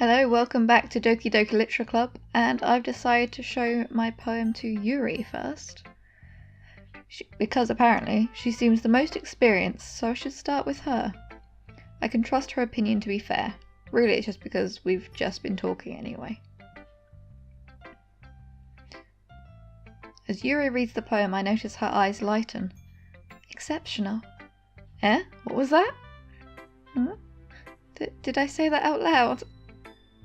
Hello, welcome back to Doki Doki Literature Club, and I've decided to show my poem to Yuri first. Because apparently she seems the most experienced, so I should start with her. I can trust her opinion to be fair. Really, it's just because we've just been talking anyway. As Yuri reads the poem, I notice her eyes lighten. Exceptional. Eh? What was that? Huh? Did I say that out loud?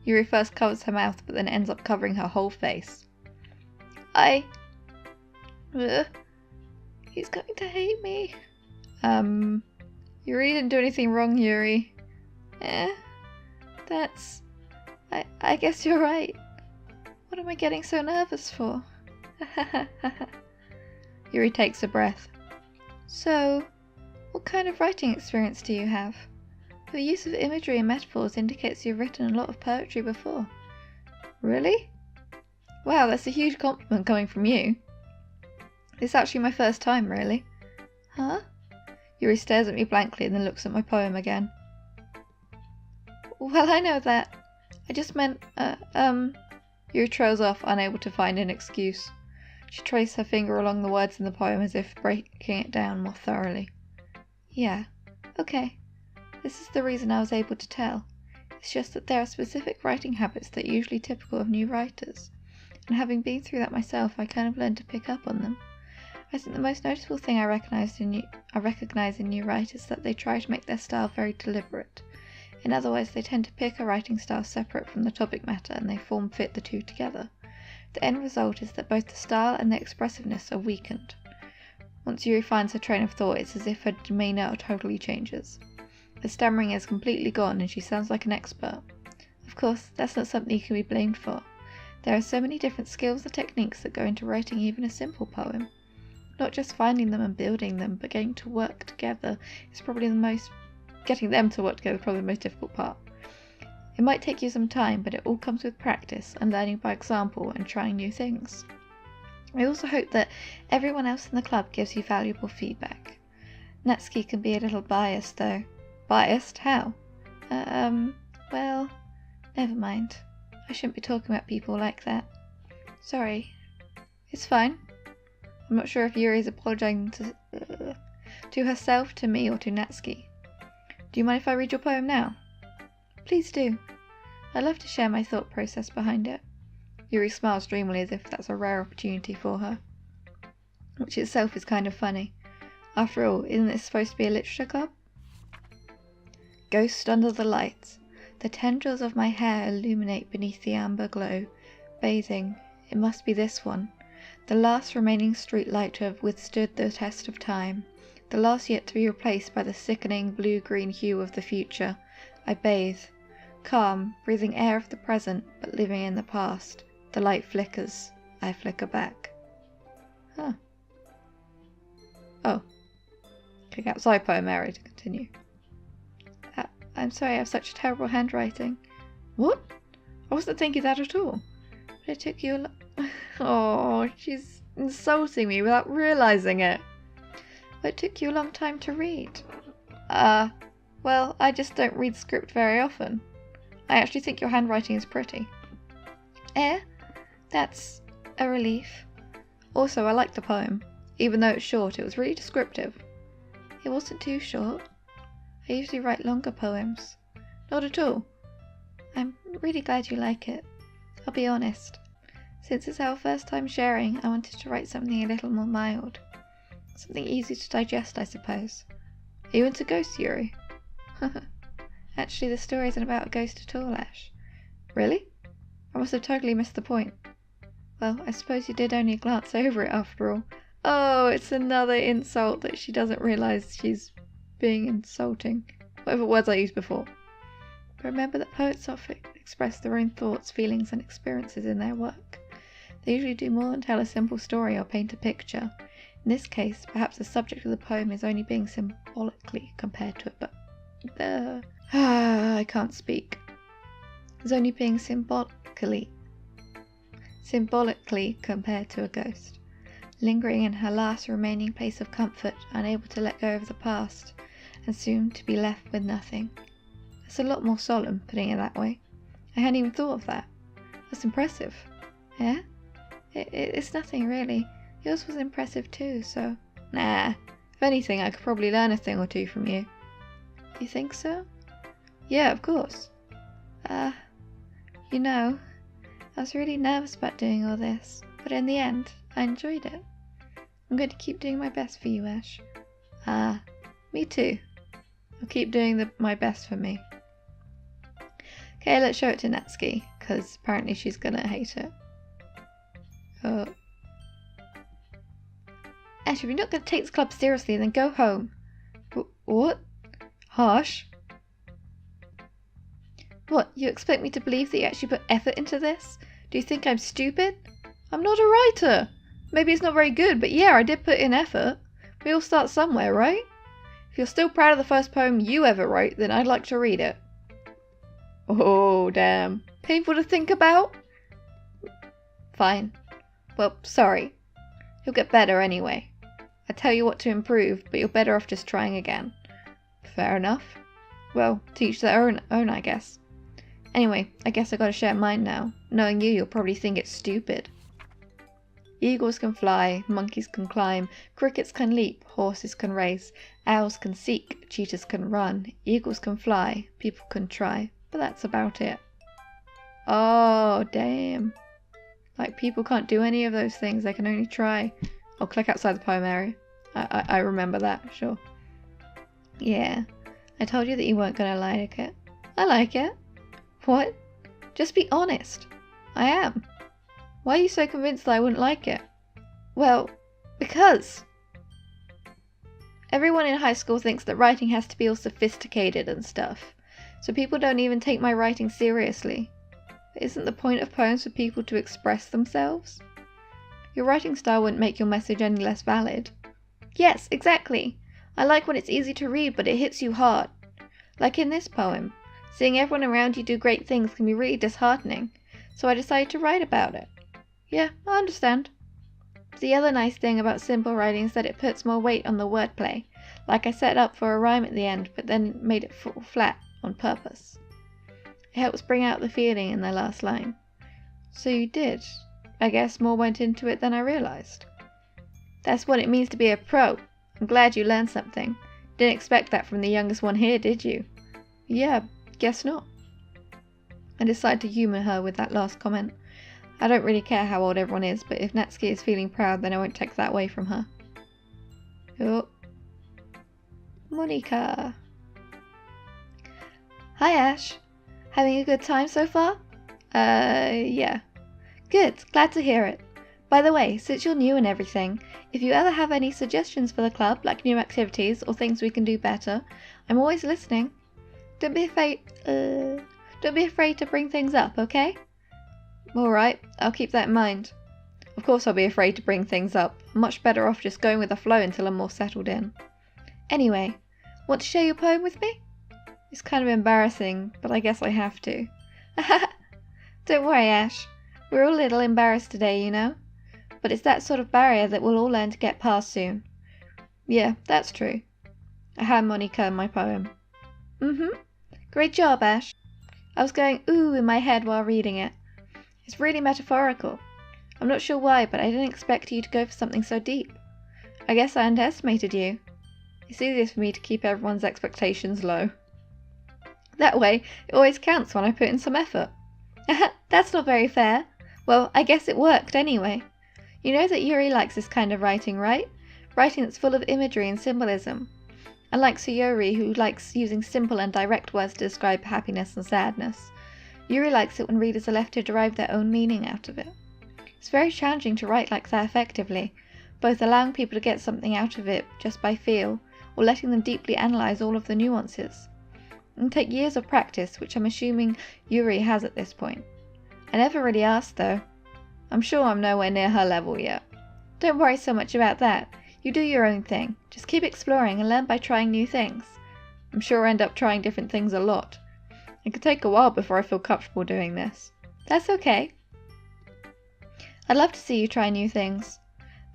Yuri first covers her mouth, but then ends up covering her whole face. He's going to hate me. Yuri didn't do anything wrong, Yuri. I guess you're right. What am I getting so nervous for? Yuri takes a breath. So, what kind of writing experience do you have? Your use of imagery and metaphors indicates you've written a lot of poetry before. Really? Wow, that's a huge compliment coming from you. It's actually my first time, really. Huh? Yuri stares at me blankly and then looks at my poem again. Well, I know that. I just meant, Yuri trails off, unable to find an excuse. She traced her finger along the words in the poem as if breaking it down more thoroughly. Yeah, okay. This is the reason I was able to tell. It's just that there are specific writing habits that are usually typical of new writers, and having been through that myself, I kind of learned to pick up on them. I think the most noticeable thing I recognise in new writers is that they try to make their style very deliberate. In other words, they tend to pick a writing style separate from the topic matter, and they form-fit the two together. The end result is that both the style and the expressiveness are weakened. Once Yuri finds her train of thought, it's as if her demeanour totally changes. The stammering is completely gone and she sounds like an expert. Of course, that's not something you can be blamed for. There are so many different skills and techniques that go into writing even a simple poem. Not just finding them and building them, but getting them to work together is probably the most difficult part. It might take you some time, but it all comes with practice and learning by example and trying new things. I also hope that everyone else in the club gives you valuable feedback. Natsuki can be a little biased though. Biased? How? Well, never mind. I shouldn't be talking about people like that. Sorry. It's fine. I'm not sure if Yuri is apologising to herself, to me, or to Natsuki. Do you mind if I read your poem now? Please do. I'd love to share my thought process behind it. Yuri smiles dreamily as if that's a rare opportunity for her. Which itself is kind of funny. After all, isn't this supposed to be a literature club? Ghost under the lights. The tendrils of my hair illuminate beneath the amber glow. Bathing. It must be this one. The last remaining street light to have withstood the test of time. The last yet to be replaced by the sickening blue-green hue of the future. I bathe. Calm, breathing air of the present, but living in the past. The light flickers. I flicker back. Huh. Oh. Click outside poem area to continue. I'm sorry I have such terrible handwriting. What? I wasn't thinking that at all. But it took you Oh, she's insulting me without realising it. But it took you a long time to read. Well, I just don't read script very often. I actually think your handwriting is pretty. That's a relief. Also, I like the poem. Even though it's short, it was really descriptive. It wasn't too short. I usually write longer poems. Not at all. I'm really glad you like it. I'll be honest. Since it's our first time sharing, I wanted to write something a little more mild. Something easy to digest, I suppose. Are you into ghosts, Yuri? Actually, the story isn't about a ghost at all, Ash. Really? I must have totally missed the point. Well, I suppose you did only glance over it after all. Oh, it's another insult that she doesn't realise she's being insulting. Whatever words I used before. But remember that poets often express their own thoughts, feelings and experiences in their work. They usually do more than tell a simple story or paint a picture. In this case, perhaps the subject of the poem is only being symbolically compared to it, but I can't speak. It's only being symbolically compared to a ghost. Lingering in her last remaining place of comfort, unable to let go of the past, and soon to be left with nothing. It's a lot more solemn, putting it that way. I hadn't even thought of that. That's impressive. Yeah? It's nothing really. Yours was impressive too, so... Nah. If anything, I could probably learn a thing or two from you. You think so? Yeah, of course. You know, I was really nervous about doing all this, but in the end, I enjoyed it. I'm going to keep doing my best for you, Ash. Me too. I'll keep doing my best for me. Okay, let's show it to Natsuki, because apparently she's gonna hate it. Ash, if you're not gonna take this club seriously, then go home. What? Harsh? What, you expect me to believe that you actually put effort into this? Do you think I'm stupid? I'm not a writer. Maybe it's not very good, but yeah, I did put in effort. We all start somewhere, right? If you're still proud of the first poem you ever wrote, then I'd like to read it. Oh, damn. Painful to think about? Fine. Well, sorry. You'll get better anyway. I tell you what to improve, but you're better off just trying again. Fair enough. Well, teach their own, I guess. Anyway, I guess I gotta share mine now. Knowing you'll probably think it's stupid. Eagles can fly, monkeys can climb, crickets can leap, horses can race, owls can seek, cheetahs can run, eagles can fly, people can try, but that's about it. Oh, damn. Like, people can't do any of those things, they can only try. I'll click outside the poem area. I remember that, sure. Yeah, I told you that you weren't gonna like it. I like it. What? Just be honest. I am. Why are you so convinced that I wouldn't like it? Well, because everyone in high school thinks that writing has to be all sophisticated and stuff, so people don't even take my writing seriously. But isn't the point of poems for people to express themselves? Your writing style wouldn't make your message any less valid. Yes, exactly. I like when it's easy to read, but it hits you hard. Like in this poem. Seeing everyone around you do great things can be really disheartening, so I decided to write about it. Yeah, I understand. The other nice thing about simple writing is that it puts more weight on the wordplay, like I set up for a rhyme at the end, but then made it fall flat on purpose. It helps bring out the feeling in the last line. So you did. I guess more went into it than I realized. That's what it means to be a pro. I'm glad you learned something. Didn't expect that from the youngest one here, did you? Yeah, guess not. I decided to humour her with that last comment. I don't really care how old everyone is, but if Natsuki is feeling proud, then I won't take that away from her. Oh. Monika. Hi, Ash. Having a good time so far? Yeah. Good, glad to hear it. By the way, since you're new and everything, if you ever have any suggestions for the club, like new activities or things we can do better, I'm always listening. Don't be afraid to bring things up, okay? Alright, I'll keep that in mind. Of course I'll be afraid to bring things up. I'm much better off just going with the flow until I'm more settled in. Anyway, want to share your poem with me? It's kind of embarrassing, but I guess I have to. Don't worry, Ash. We're all a little embarrassed today, you know? But it's that sort of barrier that we'll all learn to get past soon. Yeah, that's true. I hand Monika my poem. Great job, Ash. I was going ooh in my head while reading it. It's really metaphorical. I'm not sure why, but I didn't expect you to go for something so deep. I guess I underestimated you. It's easier for me to keep everyone's expectations low. That way, it always counts when I put in some effort. That's not very fair. Well, I guess it worked anyway. You know that Yuri likes this kind of writing, right? Writing that's full of imagery and symbolism. Unlike Sayori, who likes using simple and direct words to describe happiness and sadness, Yuri likes it when readers are left to derive their own meaning out of it. It's very challenging to write like that effectively, both allowing people to get something out of it just by feel, or letting them deeply analyse all of the nuances. It can take years of practice, which I'm assuming Yuri has at this point. I never really asked though. I'm sure I'm nowhere near her level yet. Don't worry so much about that. You do your own thing. Just keep exploring and learn by trying new things. I'm sure I'll end up trying different things a lot. It could take a while before I feel comfortable doing this. That's okay. I'd love to see you try new things.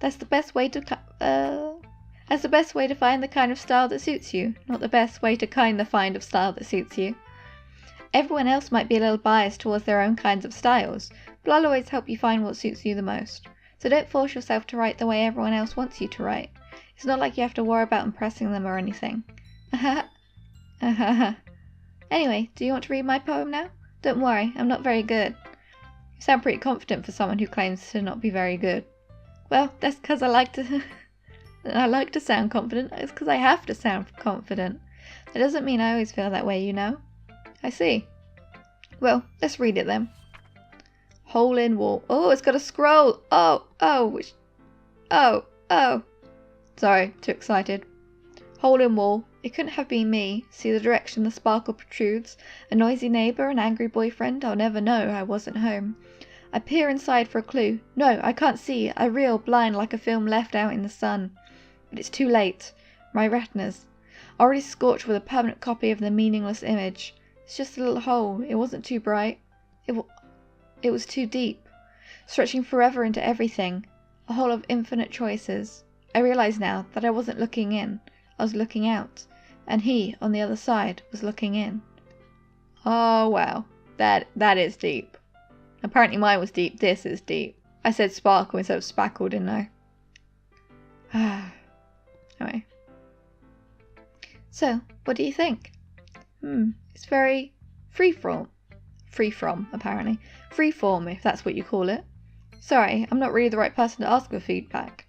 That's the best way to find the kind of style that suits you, not the best way to find the style that suits you. Everyone else might be a little biased towards their own kinds of styles, but I'll always help you find what suits you the most. So don't force yourself to write the way everyone else wants you to write. It's not like you have to worry about impressing them or anything. Anyway, do you want to read my poem now? Don't worry, I'm not very good. You sound pretty confident for someone who claims to not be very good. Well, that's because I like to sound confident. It's because I have to sound confident. That doesn't mean I always feel that way, you know. I see. Well, let's read it then. Hole in wall. Oh, it's got a scroll. Oh. Sorry, too excited. Hole in wall. It couldn't have been me. See the direction the sparkle protrudes. A noisy neighbour, an angry boyfriend. I'll never know. I wasn't home. I peer inside for a clue. No, I can't see. I reel, blind like a film left out in the sun. But it's too late. My retinas. Already scorched with a permanent copy of the meaningless image. It's just a little hole. It wasn't too bright. It was too deep. Stretching forever into everything. A hole of infinite choices. I realise now that I wasn't looking in. I was looking out. And he, on the other side, was looking in. Oh, wow. That is deep. Apparently mine was deep. This is deep. I said sparkle instead of spackle, didn't I? Anyway. So, what do you think? It's very freeform, apparently. Freeform, if that's what you call it. Sorry, I'm not really the right person to ask for feedback.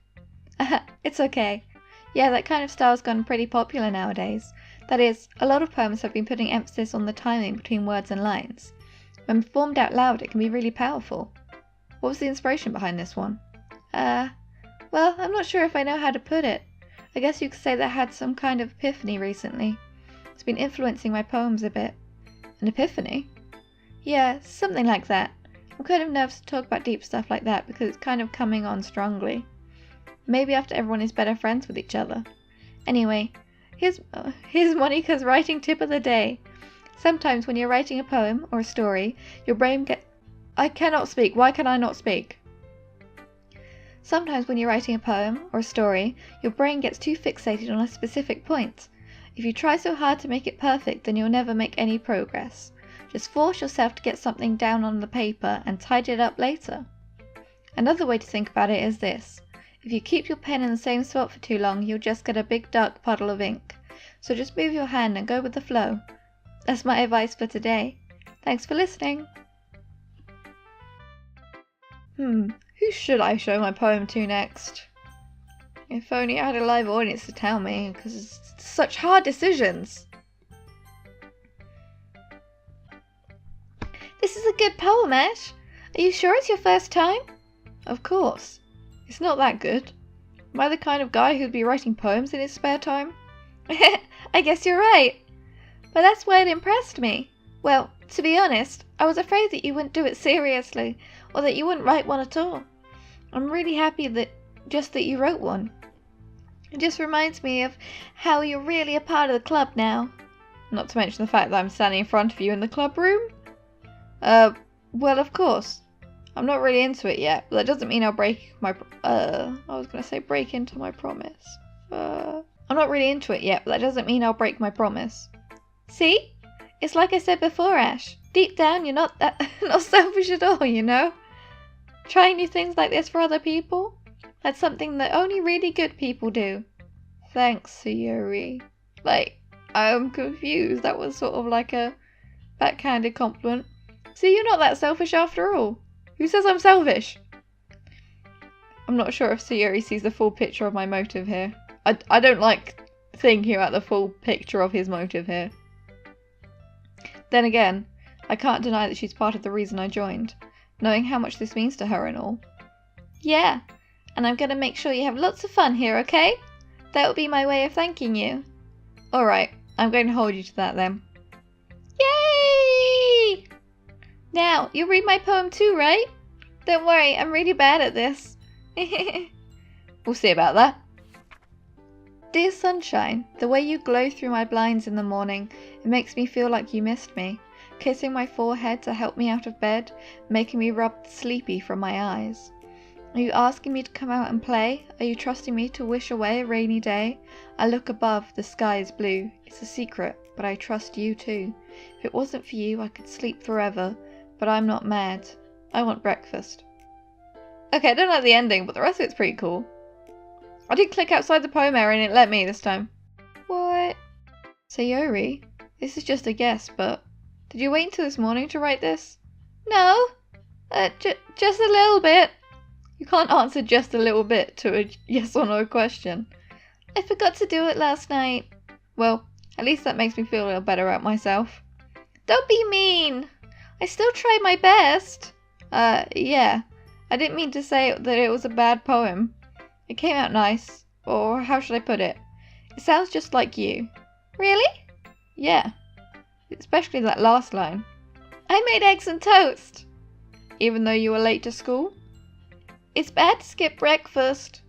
It's okay. Yeah, that kind of style's gone pretty popular nowadays. That is, a lot of poems have been putting emphasis on the timing between words and lines. When performed out loud, it can be really powerful. What was the inspiration behind this one? Well, I'm not sure if I know how to put it. I guess you could say that I had some kind of epiphany recently. It's been influencing my poems a bit. An epiphany? Yeah, something like that. I'm kind of nervous to talk about deep stuff like that because it's kind of coming on strongly. Maybe after everyone is better friends with each other. Anyway, here's Monica's writing tip of the day. Sometimes when you're writing a poem or a story, your brain I cannot speak. Why can I not speak? Sometimes when you're writing a poem or a story, your brain gets too fixated on a specific point. If you try so hard to make it perfect, then you'll never make any progress. Just force yourself to get something down on the paper and tidy it up later. Another way to think about it is this. If you keep your pen in the same spot for too long, you'll just get a big dark puddle of ink. So just move your hand and go with the flow. That's my advice for today. Thanks for listening. Who should I show my poem to next? If only I had a live audience to tell me, because it's such hard decisions. This is a good poem, Ash. Are you sure it's your first time? Of course. It's not that good. Am I the kind of guy who'd be writing poems in his spare time? I guess you're right. But that's why it impressed me. Well, to be honest, I was afraid that you wouldn't do it seriously, or that you wouldn't write one at all. I'm really happy that you wrote one. It just reminds me of how you're really a part of the club now. Not to mention the fact that I'm standing in front of you in the club room. Well, of course. I'm not really into it yet, but that doesn't mean I'll break my... I was going to say break into my promise. I'm not really into it yet, but that doesn't mean I'll break my promise. See? It's like I said before, Ash. Deep down, you're not selfish at all, you know? Trying new things like this for other people? That's something that only really good people do. Thanks, Sayuri. I'm confused. That was sort of like a backhanded compliment. See, you're not that selfish after all. Who says I'm selfish? I'm not sure if Sayuri sees the full picture of my motive here. I don't like thinking about the full picture of his motive here. Then again, I can't deny that she's part of the reason I joined, knowing how much this means to her and all. Yeah, and I'm gonna make sure you have lots of fun here, okay? That would be my way of thanking you. Alright, I'm going to hold you to that then. Yay! Now, you'll read my poem too, right? Don't worry, I'm really bad at this. We'll see about that. Dear sunshine, the way you glow through my blinds in the morning, it makes me feel like you missed me, kissing my forehead to help me out of bed, making me rub the sleepy from my eyes. Are you asking me to come out and play? Are you trusting me to wish away a rainy day? I look above, the sky is blue. It's a secret. but I trust you too. If it wasn't for you, I could sleep forever, but I'm not mad. I want breakfast. Okay, I don't like the ending, but the rest of it's pretty cool. I did click outside the poem area and it let me this time. What? Sayori, this is just a guess, but did you wait until this morning to write this? No, just a little bit. You can't answer just a little bit to a yes or no question. I forgot to do it last night. Well, at least that makes me feel a little better about myself. Don't be mean. I still tried my best. Yeah. I didn't mean to say that it was a bad poem. It came out nice. Or how should I put it? It sounds just like you. Really? Yeah. Especially that last line. I made eggs and toast. Even though you were late to school? It's bad to skip breakfast.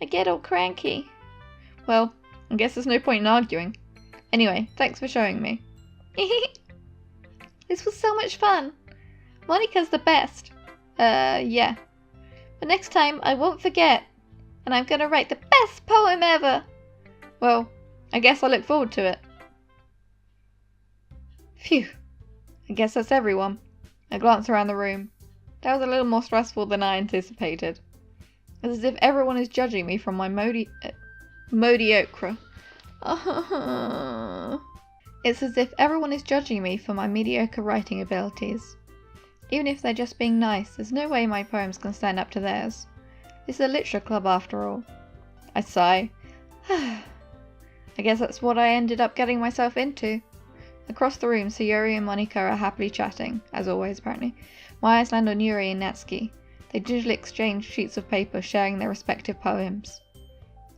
I get all cranky. Well, I guess there's no point in arguing. Anyway, thanks for showing me. This was so much fun. Monika's the best. Yeah. But next time I won't forget. And I'm gonna write the best poem ever. Well, I guess I look forward to it. Phew. I guess that's everyone. I glanced around the room. That was a little more stressful than I anticipated. It's as if everyone is judging me from my mediocre. It's as if everyone is judging me for my mediocre writing abilities. Even if they're just being nice, there's no way my poems can stand up to theirs. This is a literature club after all. I sigh. I guess that's what I ended up getting myself into. Across the room, Sayori and Monika are happily chatting, as always apparently. My eyes land on Yuri and Natsuki. They digitally exchange sheets of paper, sharing their respective poems.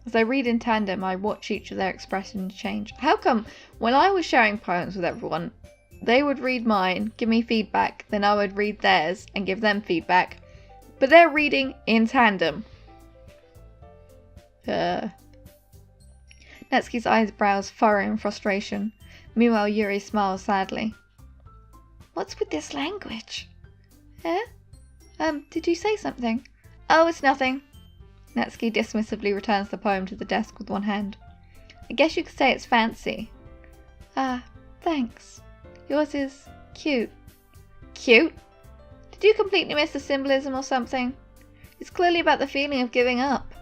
As I read in tandem, I watch each of their expressions change. How come when I was sharing poems with everyone, they would read mine, give me feedback, then I would read theirs and give them feedback, but they're reading in tandem? Natsuki's eyebrows furrow in frustration. Meanwhile, Yuri smiles sadly. What's with this language? Did you say something? Oh, it's nothing. Natsuki dismissively returns the poem to the desk with one hand. I guess you could say it's fancy. Ah, thanks. Yours is cute. Cute? Did you completely miss the symbolism or something? It's clearly about the feeling of giving up.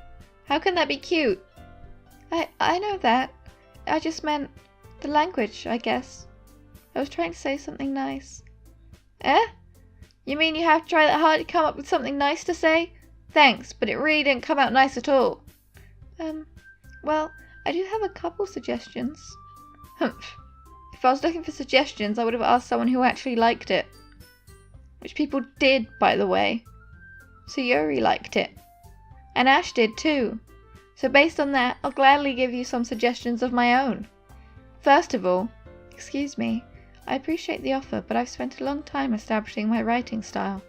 How can that be cute? I know that. I just meant the language, I guess. I was trying to say something nice. You mean you have to try that hard to come up with something nice to say? Thanks, but it really didn't come out nice at all. Well, I do have a couple suggestions. Humph. If I was looking for suggestions, I would have asked someone who actually liked it. Which people did, by the way. Sayori liked it. And Ash did too. So based on that, I'll gladly give you some suggestions of my own. First of all, excuse me, I appreciate the offer, but I've spent a long time establishing my writing style.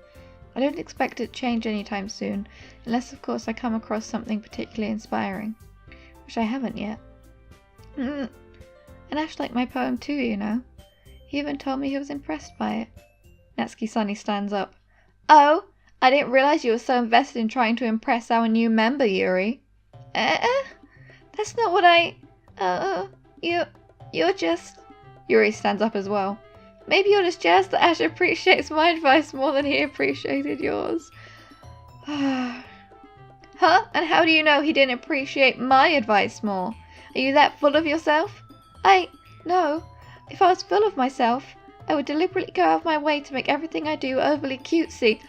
I don't expect it to change anytime soon, unless of course I come across something particularly inspiring. Which I haven't yet. And Ash liked my poem too, you know. He even told me he was impressed by it. Natsuki suddenly stands up. Oh, I didn't realize you were so invested in trying to impress our new member, Yuri. That's not what I... You're just... Yuri stands up as well. Maybe you're just jazzed that Ash appreciates my advice more than he appreciated yours. Huh? And how do you know he didn't appreciate my advice more? Are you that full of yourself? No. If I was full of myself, I would deliberately go out of my way to make everything I do overly cutesy.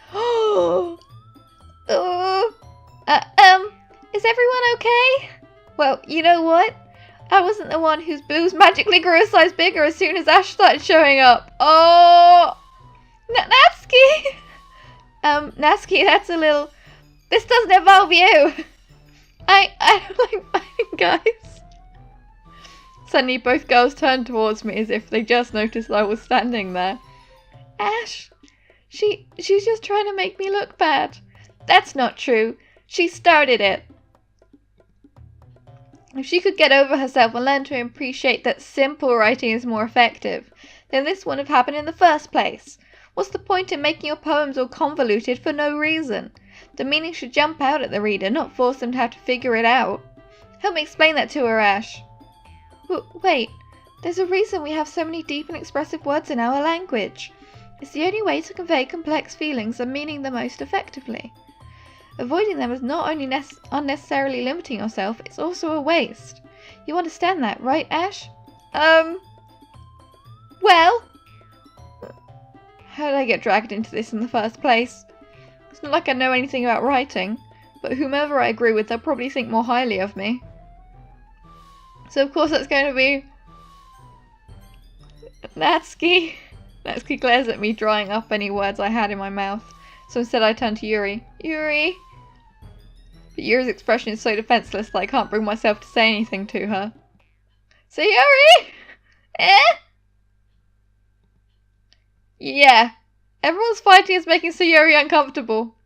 Is everyone okay? Well, you know what? I wasn't the one whose boobs magically grew a size bigger as soon as Ash started showing up. Oh! Natsuki! Natsuki, that's a little... This doesn't involve you! I don't like fighting, guys. Suddenly both girls turned towards me as if they just noticed I was standing there. Ash, she's just trying to make me look bad. That's not true. She started it. If she could get over herself and learn to appreciate that simple writing is more effective, then this wouldn't have happened in the first place. What's the point in making your poems all convoluted for no reason? The meaning should jump out at the reader, not force them to have to figure it out. Help me explain that to her, Ash. Wait, There's a reason we have so many deep and expressive words in our language. It's the only way to convey complex feelings and meaning the most effectively. Avoiding them is not only unnecessarily limiting yourself, it's also a waste. You understand that, right, Ash? Well... How did I get dragged into this in the first place? It's not like I know anything about writing, but whomever I agree with, they'll probably think more highly of me. So of course that's going to be... Natsuki. Natsuki glares at me, drying up any words I had in my mouth. So instead I turn to Yuri. Yuri! But Yuri's expression is so defenseless that I can't bring myself to say anything to her. So Yuri! Eh? Yeah. Everyone's fighting is making Sayuri uncomfortable.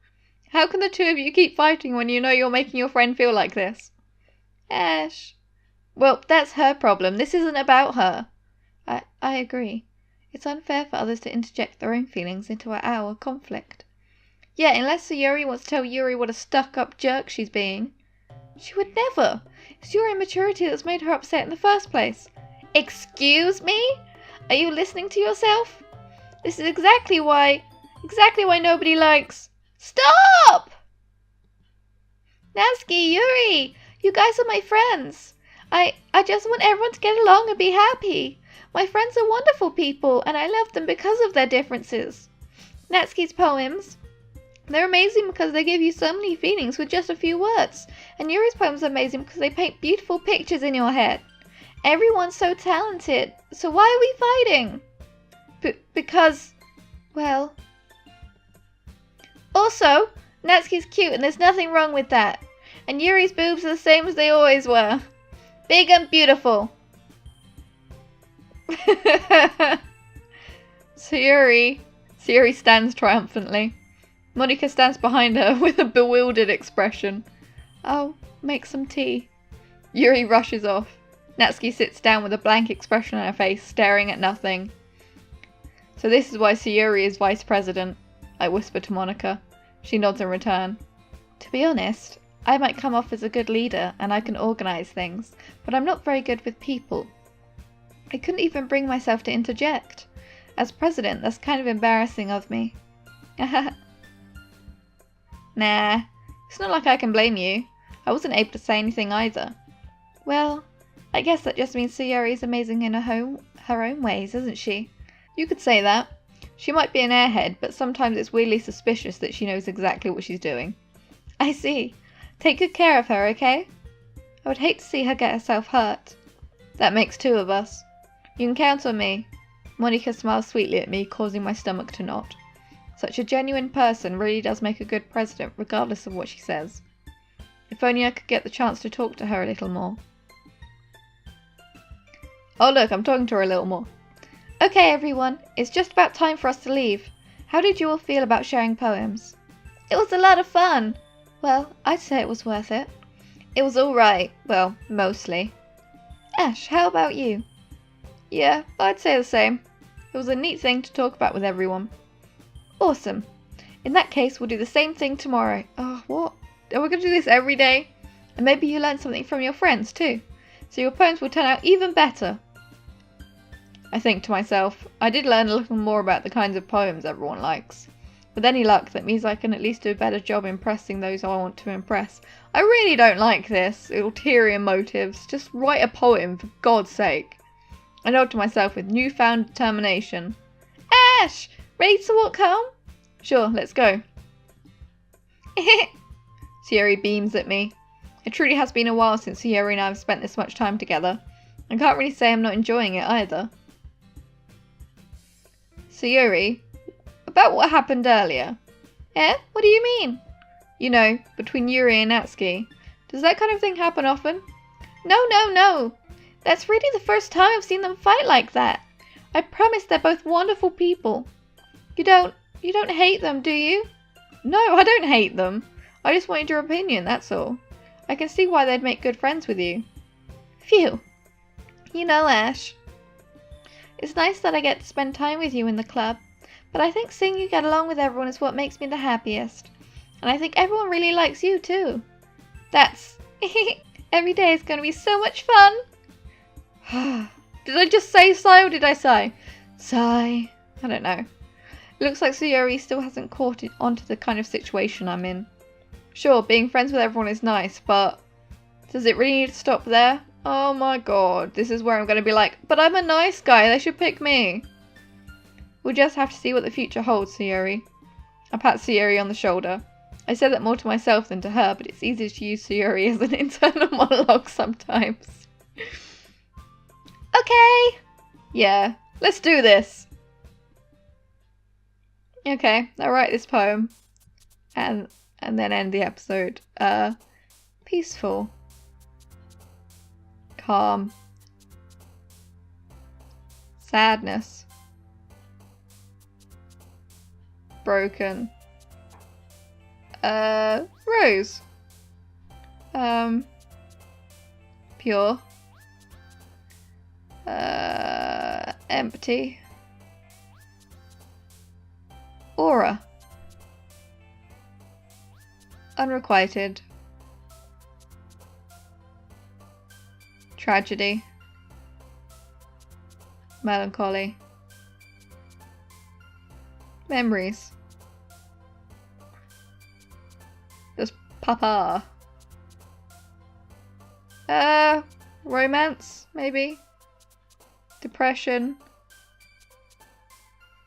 How can the two of you keep fighting when you know you're making your friend feel like this? Ash. Well, that's her problem. This isn't about her. I agree. It's unfair for others to interject their own feelings into our conflict. Yeah, unless Sayuri wants to tell Yuri what a stuck-up jerk she's being. She would never. It's your immaturity that's made her upset in the first place. Excuse me? Are you listening to yourself? This is exactly why nobody likes... Stop! Natsuki, Yuri, you guys are my friends. I just want everyone to get along and be happy. My friends are wonderful people, and I love them because of their differences. Natsuki's poems, they're amazing because they give you so many feelings with just a few words. And Yuri's poems are amazing because they paint beautiful pictures in your head. Everyone's so talented, so why are we fighting? Because, well... Also, Natsuki's cute and there's nothing wrong with that. And Yuri's boobs are the same as they always were. Big and beautiful. Sayuri stands triumphantly. Monika stands behind her with a bewildered expression. I'll make some tea. Yuri rushes off. Natsuki sits down with a blank expression on her face, staring at nothing. So this is why Sayuri is vice president, I whisper to Monika. She nods in return. To be honest, I might come off as a good leader and I can organise things, but I'm not very good with people. I couldn't even bring myself to interject. As president, that's kind of embarrassing of me. Nah, it's not like I can blame you. I wasn't able to say anything either. Well, I guess that just means Sayuri is amazing in her own ways, isn't she? You could say that. She might be an airhead, but sometimes it's weirdly suspicious that she knows exactly what she's doing. I see. Take good care of her, okay? I would hate to see her get herself hurt. That makes two of us. You can count on me. Monika smiles sweetly at me, causing my stomach to knot. Such a genuine person really does make a good president, regardless of what she says. If only I could get the chance to talk to her a little more. Oh look, I'm talking to her a little more. Okay everyone, it's just about time for us to leave. How did you all feel about sharing poems? It was a lot of fun. Well, I'd say it was worth it. It was alright. Well, mostly. Ash, how about you? Yeah, I'd say the same. It was a neat thing to talk about with everyone. Awesome. In that case, we'll do the same thing tomorrow. Oh, what? Are we going to do this every day? And maybe you learn something from your friends too. So your poems will turn out even better. I think to myself, I did learn a little more about the kinds of poems everyone likes. With any luck, that means I can at least do a better job impressing those I want to impress. I really don't like this. Ulterior motives. Just write a poem, for God's sake. I nod to myself with newfound determination. Ash! Ready to walk home? Sure, let's go. Sayuri beams at me. It truly has been a while since Sayuri and I have spent this much time together. I can't really say I'm not enjoying it either. Sayuri, about what happened earlier. Eh? What do you mean? You know, between Yuri and Natsuki. Does that kind of thing happen often? No. That's really the first time I've seen them fight like that. I promise they're both wonderful people. You don't hate them, do you? No, I don't hate them. I just wanted your opinion, that's all. I can see why they'd make good friends with you. Phew. You know, Ash, it's nice that I get to spend time with you in the club, but I think seeing you get along with everyone is what makes me the happiest. And I think everyone really likes you too. That's... Every day is going to be so much fun. Did I just say sigh or did I sigh? Sigh. I don't know. It looks like Sayori still hasn't caught it onto the kind of situation I'm in. Sure, being friends with everyone is nice, but does it really need to stop there? Oh my god, this is where I'm going to be like, but I'm a nice guy, they should pick me. We'll just have to see what the future holds, Sayori. I pat Sayori on the shoulder. I said that more to myself than to her, but it's easier to use Sayori as an internal monologue sometimes. Okay! Yeah, let's do this! Okay, I'll write this poem. And then end the episode. Peaceful. Calm. Sadness. Broken. Rose. Pure. Empty. Aura. Unrequited. Tragedy. Melancholy. Memories. Just papa. Romance, maybe? Depression.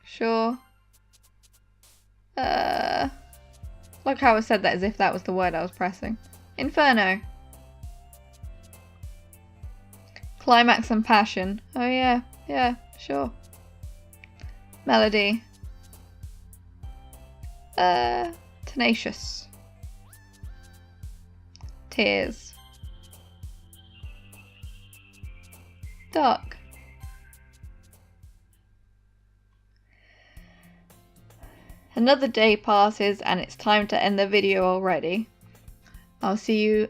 Sure. Like how I said that as if that was the word I was pressing. Inferno. Climax and passion. Oh yeah, sure. Melody. Tenacious. Tears. Dark. Another day passes and it's time to end the video already. I'll see you,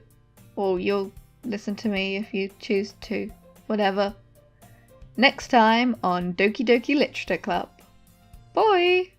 or you'll listen to me if you choose to, whatever, next time on Doki Doki Literature Club. Bye!